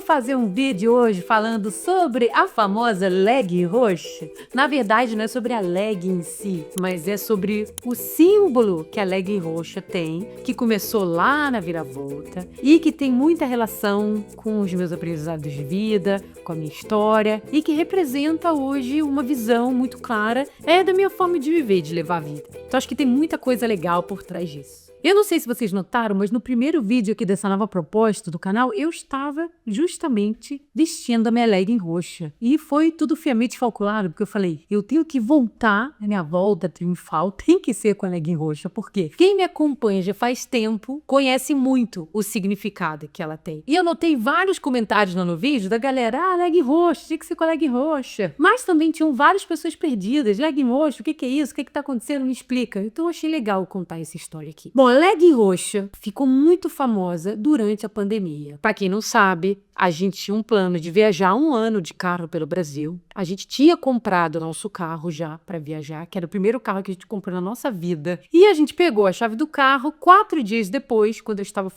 vou fazer um vídeo hoje falando sobre a famosa leg roxa. Na verdade, não é sobre a leg em si, mas é sobre o símbolo que a leg roxa tem, que começou lá na Viravolta e que tem muita relação com os meus aprendizados de vida, com a minha história e que representa hoje uma visão muito clara da minha forma de viver, de levar a vida. Então acho que tem muita coisa legal por trás disso. Eu não sei se vocês notaram, mas no primeiro vídeo aqui dessa nova proposta do canal, eu estava justamente vestindo a minha legging roxa. E foi tudo friamente calculado, porque eu falei, eu tenho que voltar, a minha volta triunfal tem que ser com a legging roxa, porque quem me acompanha já faz tempo conhece muito o significado que ela tem. E eu notei vários comentários lá no vídeo da galera, legging roxa, tinha que ser com a legging roxa. Mas também tinham várias pessoas perdidas, legging roxa, o que é isso, o que tá acontecendo, me explica. Então eu achei legal contar essa história aqui. Bom, a legging roxa ficou muito famosa durante a pandemia. Para quem não sabe, a gente tinha um plano de viajar 1 ano de carro pelo Brasil. A gente tinha comprado nosso carro já para viajar, que era o primeiro carro que a gente comprou na nossa vida. E a gente pegou a chave do carro 4 dias depois, quando eu estava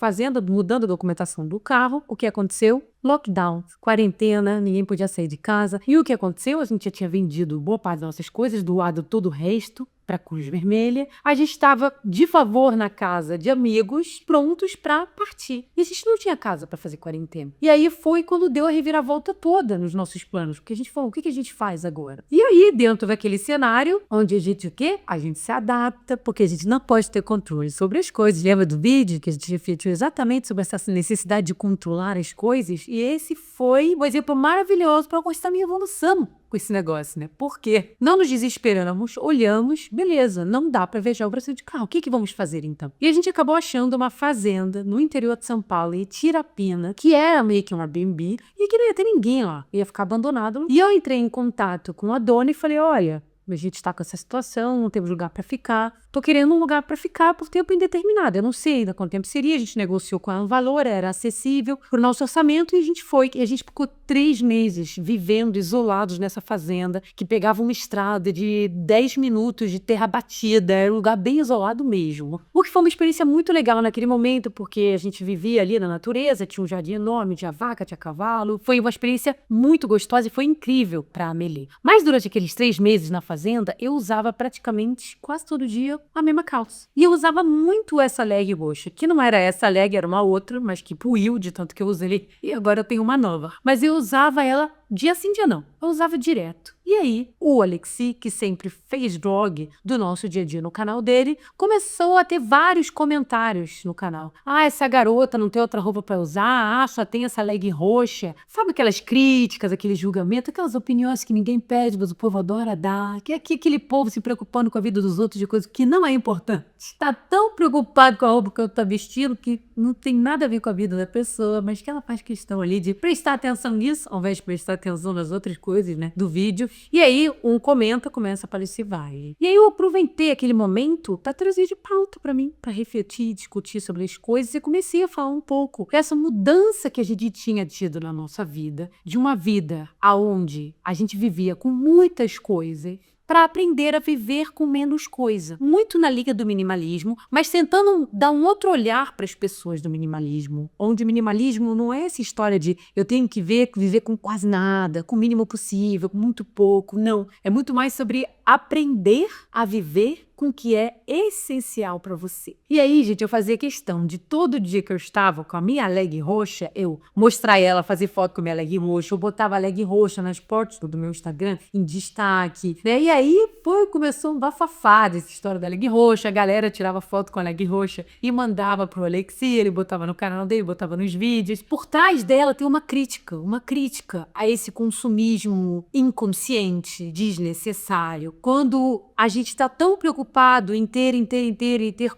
mudando a documentação do carro. O que aconteceu? Lockdown, quarentena, ninguém podia sair de casa. E o que aconteceu? A gente já tinha vendido boa parte das nossas coisas, doado todo o resto para a Cruz Vermelha. A gente estava de favor na casa de amigos, prontos para partir. E a gente não tinha casa para fazer quarentena. E aí foi quando deu a reviravolta toda nos nossos planos. Porque a gente falou, o que a gente faz agora? E aí, dentro daquele cenário, onde a gente o quê? A gente se adapta, porque a gente não pode ter controle sobre as coisas. Lembra do vídeo que a gente refletiu exatamente sobre essa necessidade de controlar as coisas? E esse foi um exemplo maravilhoso para mostrar a minha evolução com esse negócio, né? Porque não nos desesperamos, olhamos, beleza, não dá para viajar o Brasil de carro. O que vamos fazer então? E a gente acabou achando uma fazenda no interior de São Paulo, em Tirapina, que era meio que um Airbnb e que não ia ter ninguém lá, ia ficar abandonado. E eu entrei em contato com a dona e falei, olha, a gente está com essa situação, não temos lugar para ficar. Tô querendo um lugar para ficar por tempo indeterminado. Eu não sei ainda quanto tempo seria. A gente negociou com ela um valor, era acessível para o nosso orçamento e a gente foi. E a gente ficou 3 meses vivendo isolados nessa fazenda, que pegava uma estrada de 10 minutos de terra batida. Era um lugar bem isolado mesmo. O que foi uma experiência muito legal naquele momento, porque a gente vivia ali na natureza, tinha um jardim enorme, tinha vaca, tinha cavalo. Foi uma experiência muito gostosa e foi incrível para a Amélie. Mas durante aqueles 3 meses na fazenda, eu usava praticamente quase todo dia a mesma calça. E eu usava muito essa leg roxa, que não era essa leg, era uma outra, mas que puiu de tanto que eu usei e agora eu tenho uma nova. Mas eu usava ela dia sim, dia não. Eu usava direto. E aí, o Alexi, que sempre fez vlog do nosso dia a dia no canal dele, começou a ter vários comentários no canal. Ah, essa garota não tem outra roupa pra usar, ah, só tem essa leg roxa. Sabe aquelas críticas, aquele julgamento, aquelas opiniões que ninguém pede, mas o povo adora dar. Que é aquele povo se preocupando com a vida dos outros de coisa que não é importante. Tá tão preocupado com a roupa que eu tô vestindo que não tem nada a ver com a vida da pessoa, mas que ela faz questão ali de prestar atenção nisso, ao invés de prestar atenção nas outras coisas, né, do vídeo. E aí, um comenta, começa a aparecer vai. E aí eu aproveitei aquele momento para trazer de pauta para mim, para refletir, discutir sobre as coisas e comecei a falar um pouco dessa mudança que a gente tinha tido na nossa vida, de uma vida aonde a gente vivia com muitas coisas, para aprender a viver com menos coisa. Muito na liga do minimalismo, mas tentando dar um outro olhar para as pessoas do minimalismo, onde o minimalismo não é essa história de eu tenho que viver com quase nada, com o mínimo possível, com muito pouco, não. É muito mais sobre aprender a viver com o que é essencial para você. E aí, gente, eu fazia questão de todo dia que eu estava com a minha leg roxa, eu mostrar ela, fazer foto com a minha leg roxa, eu botava a leg roxa nas fotos do meu Instagram em destaque, né? E aí começou um bafafá dessa história da leg roxa, a galera tirava foto com a leg roxa e mandava pro Alexi, ele botava no canal dele, botava nos vídeos. Por trás dela tem uma crítica a esse consumismo inconsciente, desnecessário. Quando a gente está tão preocupado em ter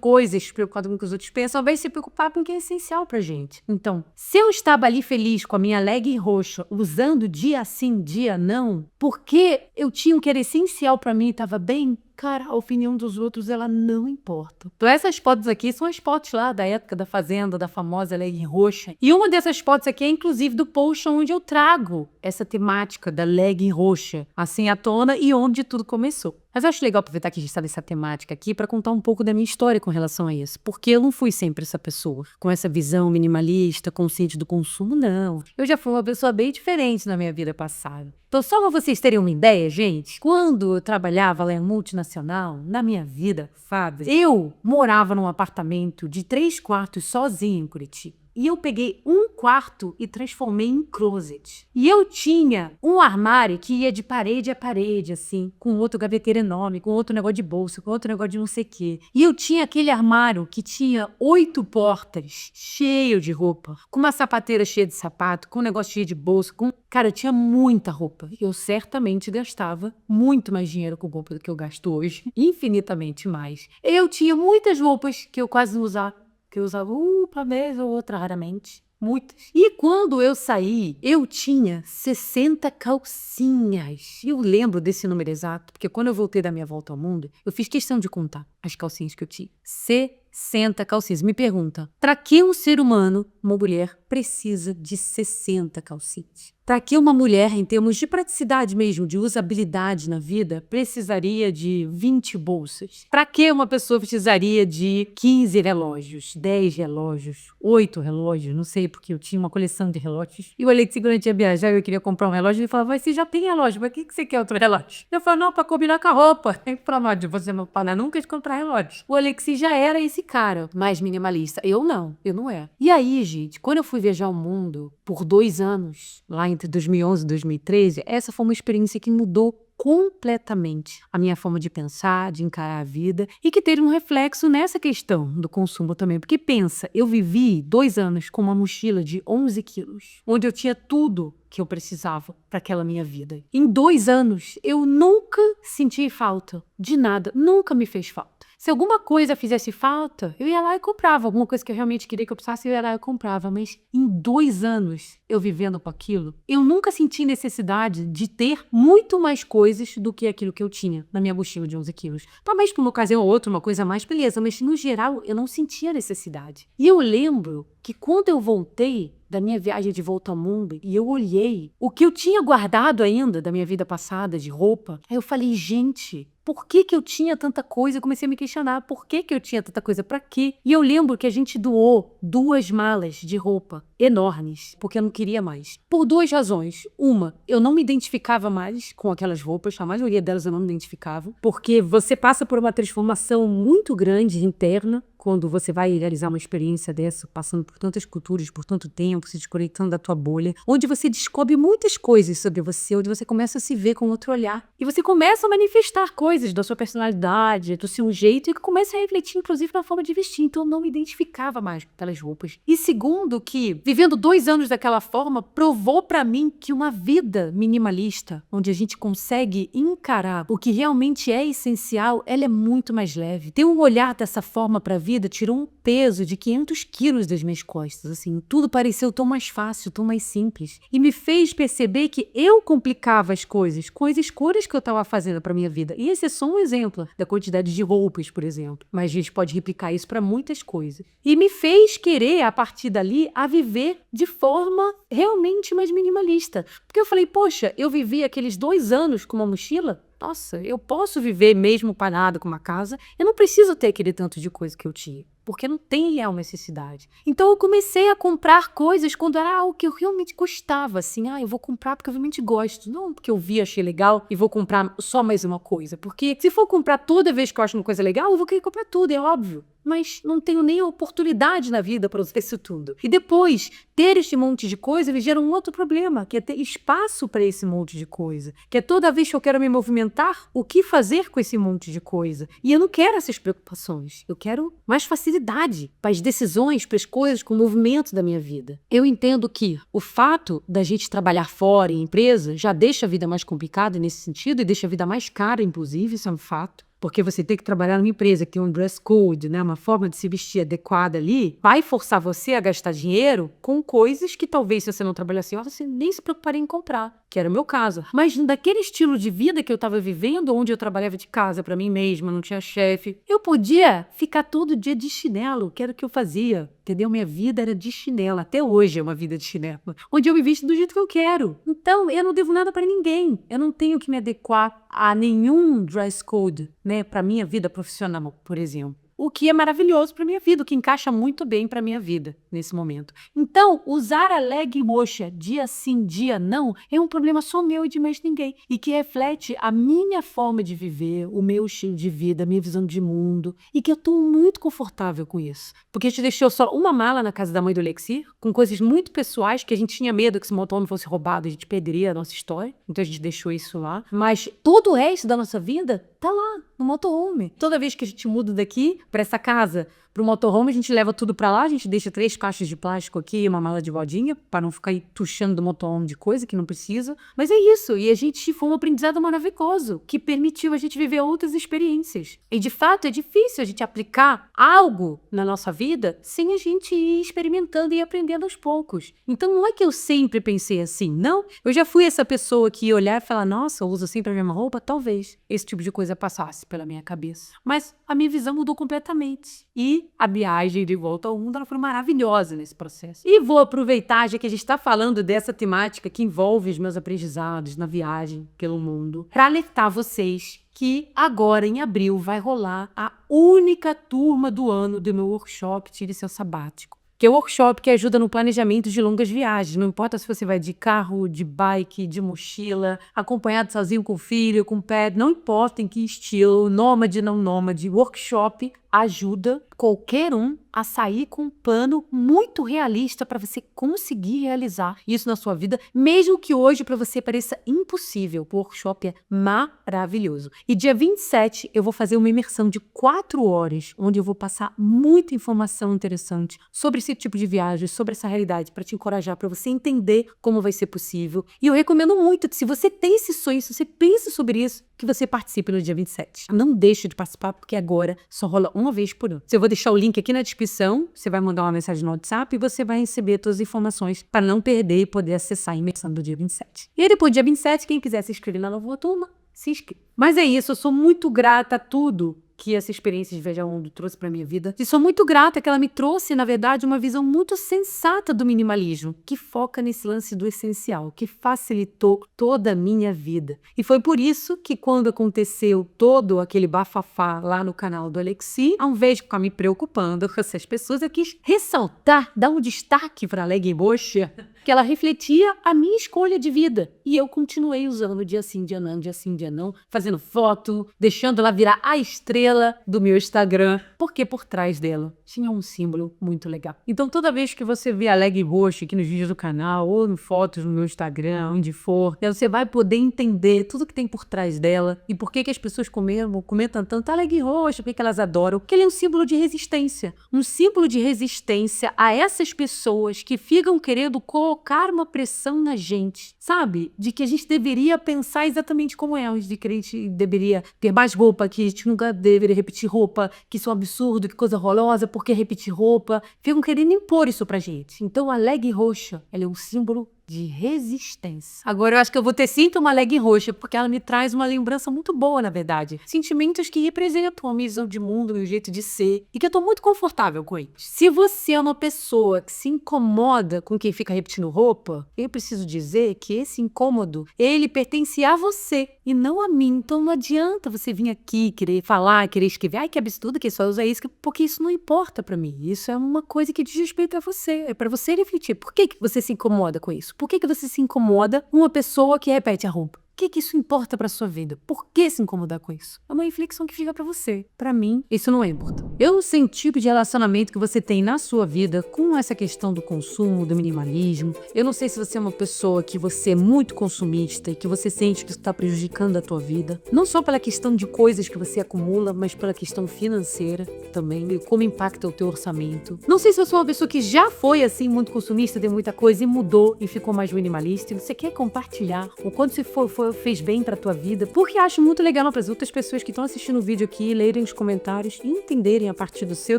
coisas, preocupado com o que os outros pensam, ao invés de se preocupar com o que é essencial pra gente. Então, se eu estava ali feliz com a minha leg roxa, usando dia sim, dia não, porque eu tinha o que era essencial pra mim e estava bem, cara, a opinião dos outros, ela não importa. Então essas fotos aqui são as fotos lá da época da fazenda, da famosa leg roxa. E uma dessas fotos aqui é inclusive do post onde eu trago essa temática da leg roxa, assim à tona e onde tudo começou. Mas eu acho legal aproveitar que a gente está nessa temática aqui para contar um pouco da minha história com relação a isso. Porque eu não fui sempre essa pessoa, com essa visão minimalista, consciente do consumo, não. Eu já fui uma pessoa bem diferente na minha vida passada. Então, só para vocês terem uma ideia, gente, quando eu trabalhava lá em multinacional, na minha vida, Fábio, eu morava num apartamento de 3 quartos sozinho em Curitiba. E eu peguei um quarto e transformei em closet. E eu tinha um armário que ia de parede a parede, assim, com outro gaveteiro enorme, com outro negócio de bolsa, com outro negócio de não sei o quê. E eu tinha aquele armário que tinha 8 portas, cheio de roupa, com uma sapateira cheia de sapato, com um negócio cheio de bolsa, com... Cara, eu tinha muita roupa. Eu certamente gastava muito mais dinheiro com roupa do que eu gasto hoje, infinitamente mais. Eu tinha muitas roupas que eu quase não usava. Que eu usava uma vez ou outra, raramente. Muitas. E quando eu saí, eu tinha 60 calcinhas. Eu lembro desse número exato, porque quando eu voltei da minha volta ao mundo, eu fiz questão de contar as calcinhas que eu tinha. 60 calcinhas. Me pergunta, para que um ser humano, uma mulher, precisa de 60 calcinhas? Para que uma mulher, em termos de praticidade mesmo, de usabilidade na vida, precisaria de 20 bolsas? Para que uma pessoa precisaria de 15 relógios, 10 relógios, 8 relógios? Não sei, porque eu tinha uma coleção de relógios. E o Alexi, quando eu ia viajar, eu queria comprar um relógio, ele falava, mas você já tem relógio, mas o que você quer outro relógio? Eu falava, não, para combinar com a roupa. Tem que falar, não, você não para nunca de comprar relógio. O Alexi já era esse cara mais minimalista. Eu não era. E aí, gente, quando eu fui viajar o mundo por 2 anos, lá entre 2011 e 2013, essa foi uma experiência que mudou completamente a minha forma de pensar, de encarar a vida e que teve um reflexo nessa questão do consumo também. Porque pensa, eu vivi 2 anos com uma mochila de 11 quilos, onde eu tinha tudo que eu precisava para aquela minha vida. Em 2 anos, eu nunca senti falta de nada, nunca me fez falta. Se alguma coisa fizesse falta, eu ia lá e comprava. Alguma coisa que eu realmente queria que eu precisasse, eu ia lá e comprava. Mas em 2 anos, eu vivendo com aquilo, eu nunca senti necessidade de ter muito mais coisas do que aquilo que eu tinha na minha mochila de 11 quilos. Talvez por uma ocasião ou outra, uma coisa a mais, beleza. Mas no geral, eu não sentia necessidade. E eu lembro que quando eu voltei da minha viagem de volta ao mundo e eu olhei o que eu tinha guardado ainda da minha vida passada de roupa, aí eu falei, gente, por que que eu tinha tanta coisa? Eu comecei a me questionar, por que que eu tinha tanta coisa? Pra quê? E eu lembro que a gente doou 2 malas de roupa enormes, porque eu não queria mais. Por 2 razões. Uma, eu não me identificava mais com aquelas roupas, a maioria delas eu não me identificava, porque você passa por uma transformação muito grande interna, quando você vai realizar uma experiência dessa, passando por tantas culturas, por tanto tempo, se desconectando da tua bolha, onde você descobre muitas coisas sobre você, onde você começa a se ver com outro olhar. E você começa a manifestar coisas da sua personalidade, do seu jeito, e começa a refletir, inclusive, na forma de vestir. Então, eu não me identificava mais com aquelas roupas. E segundo, que vivendo 2 anos daquela forma, provou pra mim que uma vida minimalista, onde a gente consegue encarar o que realmente é essencial, ela é muito mais leve. Ter um olhar dessa forma pra vida tirou um peso de 500 quilos das minhas costas, assim, tudo pareceu tão mais fácil, tão mais simples, e me fez perceber que eu complicava as coisas com as escolhas que eu estava fazendo para minha vida, e esse é só um exemplo da quantidade de roupas, por exemplo, mas a gente pode replicar isso para muitas coisas, e me fez querer, a partir dali, a viver de forma realmente mais minimalista, porque eu falei, poxa, eu vivi aqueles 2 anos com uma mochila. Nossa, eu posso viver mesmo parado com uma casa, eu não preciso ter aquele tanto de coisa que eu tinha, porque não tem real necessidade. Então eu comecei a comprar coisas quando era algo que eu realmente gostava, assim, eu vou comprar porque eu realmente gosto, não porque eu vi, achei legal e vou comprar só mais uma coisa, porque se for comprar toda vez que eu acho uma coisa legal, eu vou querer comprar tudo, é óbvio. Mas não tenho nem a oportunidade na vida para usar isso tudo. E depois, ter este monte de coisa, ele gera um outro problema, que é ter espaço para esse monte de coisa. Que é toda vez que eu quero me movimentar, o que fazer com esse monte de coisa? E eu não quero essas preocupações. Eu quero mais facilidade para as decisões, para as coisas, com o movimento da minha vida. Eu entendo que o fato da gente trabalhar fora em empresa já deixa a vida mais complicada nesse sentido e deixa a vida mais cara, inclusive, isso é um fato. porque você tem que trabalhar numa empresa que tem um dress code, né, uma forma de se vestir adequada ali, vai forçar você a gastar dinheiro com coisas que talvez, se você não trabalhasse assim, você nem se preocuparia em comprar, que era o meu caso. Mas daquele estilo de vida que eu estava vivendo, onde eu trabalhava de casa para mim mesma, não tinha chefe, eu podia ficar todo dia de chinelo, que era o que eu fazia, entendeu? Minha vida era de chinelo, até hoje é uma vida de chinelo, onde eu me visto do jeito que eu quero. Então, eu não devo nada para ninguém, eu não tenho que me adequar a nenhum dress code, né, para minha vida profissional, por exemplo. O que é maravilhoso para minha vida, o que encaixa muito bem para minha vida nesse momento. Então, usar a legging roxa dia sim, dia não, é um problema só meu e de mais ninguém. E que reflete a minha forma de viver, o meu estilo de vida, a minha visão de mundo. E que eu estou muito confortável com isso. Porque a gente deixou só uma mala na casa da mãe do Lexi, com coisas muito pessoais, que a gente tinha medo que esse motorhome fosse roubado, a gente perderia a nossa história. Então a gente deixou isso lá. Mas todo o resto da nossa vida tá lá, no motorhome. Toda vez que a gente muda daqui para essa casa, pro motorhome, a gente leva tudo para lá, a gente deixa 3 caixas de plástico aqui e uma mala de rodinha, para não ficar aí tuchando do motorhome de coisa que não precisa. Mas é isso, e a gente foi um aprendizado maravilhoso, que permitiu a gente viver outras experiências. E de fato é difícil a gente aplicar algo na nossa vida sem a gente ir experimentando e aprendendo aos poucos. Então não é que eu sempre pensei assim, não. Eu já fui essa pessoa que ia olhar e falar, nossa, eu uso sempre a mesma roupa? Talvez esse tipo de coisa passasse pela minha cabeça. Mas a minha visão mudou completamente. E a viagem de volta ao mundo ela foi maravilhosa nesse processo. E vou aproveitar, já que a gente está falando dessa temática que envolve os meus aprendizados na viagem pelo mundo, para alertar vocês que agora, em abril, vai rolar a única turma do ano do meu workshop Tire Seu Sabático. Que é o workshop que ajuda no planejamento de longas viagens. Não importa se você vai de carro, de bike, de mochila, acompanhado sozinho com o filho, com o pet, não importa em que estilo, nômade, não nômade, workshop ajuda qualquer um a sair com um plano muito realista para você conseguir realizar isso na sua vida, mesmo que hoje para você pareça impossível. O workshop é maravilhoso. E dia 27 eu vou fazer uma imersão de 4 horas, onde eu vou passar muita informação interessante sobre esse tipo de viagem, sobre essa realidade, para te encorajar, para você entender como vai ser possível. E eu recomendo muito que se você tem esse sonho, se você pensa sobre isso, que você participe no dia 27. Não deixe de participar, porque agora só rola uma vez por ano. Eu vou deixar o link aqui na descrição, você vai mandar uma mensagem no WhatsApp e você vai receber todas as informações para não perder e poder acessar a imersão do dia 27. E aí depois do dia 27, quem quiser se inscrever na nova turma, se inscreva. Mas é isso, eu sou muito grata a tudo que essa experiência de viajar ao mundo trouxe para minha vida. E sou muito grata que ela me trouxe, na verdade, uma visão muito sensata do minimalismo, que foca nesse lance do essencial, que facilitou toda a minha vida. E foi por isso que quando aconteceu todo aquele bafafá lá no canal do Alexi, ao invés de ficar me preocupando com essas pessoas, eu quis ressaltar, dar um destaque para a legging roxa, que ela refletia a minha escolha de vida. E eu continuei usando dia sim, dia não, dia sim, dia não, fazendo foto, deixando ela virar a estrela do meu Instagram, porque por trás dela tinha um símbolo muito legal. Então toda vez que você vê a legging roxa aqui nos vídeos do canal, ou em fotos no meu Instagram, onde for, você vai poder entender tudo que tem por trás dela e por que as pessoas comentam tanto a legging roxa, porque elas adoram, porque ele é um símbolo de resistência. Um símbolo de resistência a essas pessoas que ficam querendo colocar uma pressão na gente, sabe? De que a gente deveria pensar exatamente como elas, de que a gente deveria ter mais roupa, que a gente nunca deveria repetir roupa, que isso é um absurdo, que coisa horrorosa, por que repetir roupa? Ficam querendo impor isso pra gente. Então a legging roxa, ela é um símbolo de resistência. Agora eu acho que eu vou ter sim uma legging roxa, porque ela me traz uma lembrança muito boa, na verdade. Sentimentos que representam a minha visão de mundo, meu jeito de ser, e que eu tô muito confortável com eles. Se você é uma pessoa que se incomoda com quem fica repetindo roupa, eu preciso dizer que esse incômodo, ele pertence a você e não a mim. Então não adianta você vir aqui querer falar, querer escrever, ai que absurdo que só usa isso, porque isso não importa pra mim. Isso é uma coisa que diz respeito a você, é pra você refletir. Por que você se incomoda com isso? Por que você se incomoda com uma pessoa que repete a roupa? O que isso importa pra sua vida? Por que se incomodar com isso? É uma reflexão que fica pra você. Pra mim, isso não é importante. Eu não sei o tipo de relacionamento que você tem na sua vida com essa questão do consumo, do minimalismo. Eu não sei se você é uma pessoa que você é muito consumista e que você sente que isso está prejudicando a tua vida. Não só pela questão de coisas que você acumula, mas pela questão financeira também, e como impacta o teu orçamento. Não sei se você é uma pessoa que já foi assim muito consumista, deu muita coisa e mudou e ficou mais minimalista. E você quer compartilhar o quanto você foi pessoa fez bem pra tua vida, porque acho muito legal para as outras pessoas que estão assistindo o vídeo aqui lerem os comentários e entenderem a partir do seu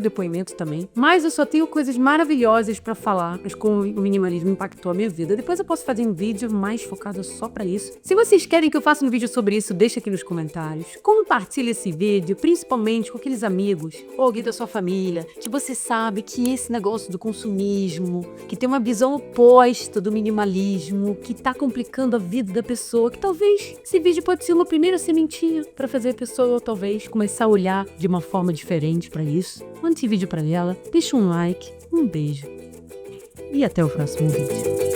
depoimento também. Mas eu só tenho coisas maravilhosas pra falar, mas como o minimalismo impactou a minha vida. Depois eu posso fazer um vídeo mais focado só pra isso. Se vocês querem que eu faça um vídeo sobre isso, deixa aqui nos comentários. Compartilhe esse vídeo, principalmente com aqueles amigos ou alguém da sua família, que você sabe que esse negócio do consumismo, que tem uma visão oposta do minimalismo, que tá complicando a vida da pessoa, que talvez esse vídeo pode ser uma primeira sementinha para fazer a pessoa talvez começar a olhar de uma forma diferente para isso. Mande esse vídeo para ela, deixa um like, um beijo e até o próximo vídeo.